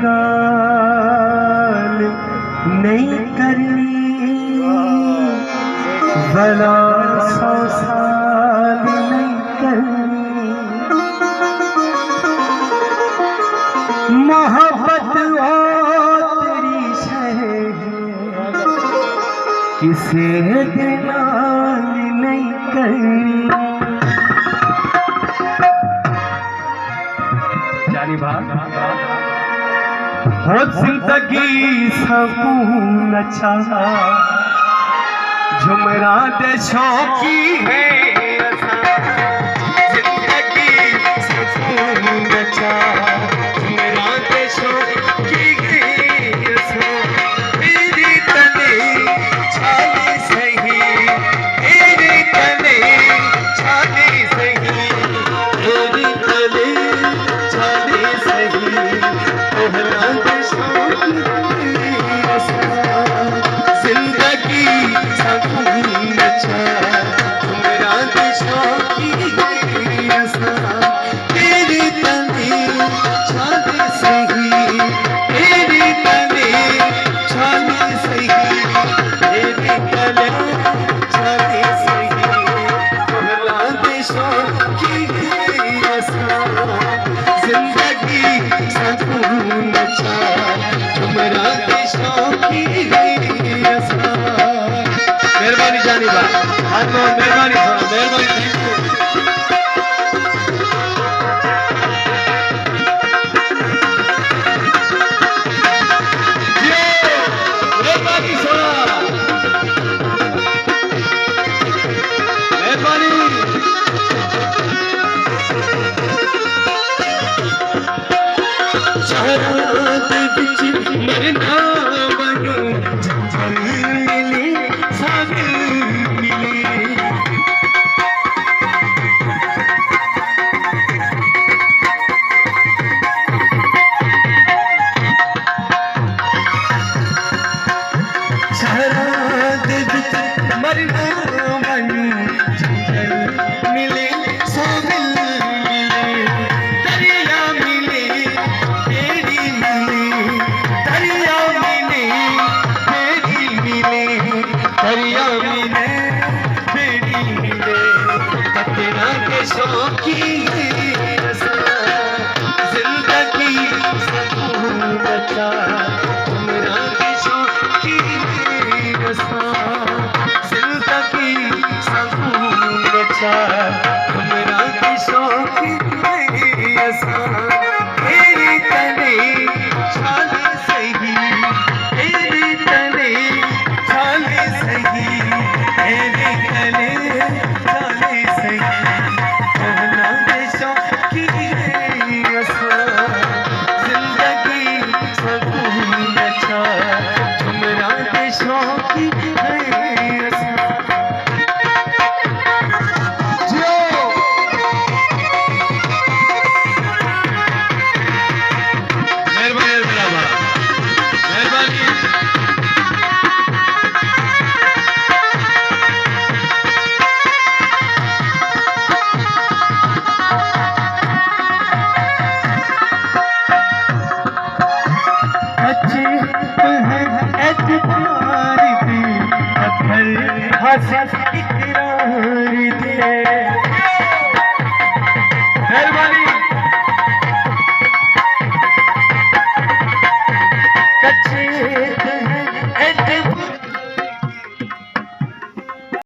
गाल नहीं करनी, भला 100 साल नहीं करनी। मोहब्बत ओ तेरी शह किसे नाल नहीं करनी। जानी बात हो जिंदगी सकून अच्छा झुमरा दे शौकी है, जिंदगी सकून अच्छा झुमरा दे शौकी है। मेरी तने छाले सही, मेरी तने छाले सही, मेरी तने छाले सही, ओहला दे शौकी है। जिंदगी सकून अच्छा झुमरा दे शौकी है। तेरी तने छाले सही, तेरी तने छाले सही, तेरी तने छाले सही, ओहला दे शौकी है। जिंदगी सकून अच्छा झुमरा दे शौकी है। मेहरबानी जानी बात, मेहरबानी थोड़ा मेहरबानी। मेहरबानी थोड़ा मेहरबानी। शहरात बिच मरना बनो जंगल मिले सागर मिले। शहरात बिच मरना बनो जंगल मिले सागर मिले। दरिया मिले तेरी मिले, दरिया मिले तेरी मिले, दरिया मिले तेरी मिले। पतना के शौकी है जिंदगी सकून अच्छा झुमरा के शौकी है। जिंदगी सकून अच्छा झुमरा के शौकी है। तेरी तने छाले सही, तेरी तने छाले सही, तेरी तने छाले सही, ओहला दे शौकी है। जिंदगी सकून अच्छा झुमरा दे शौकी है। अच्छे हैं एतबार दे, पत्थर हंस इकरार दे। मेहरबानी। कच्चे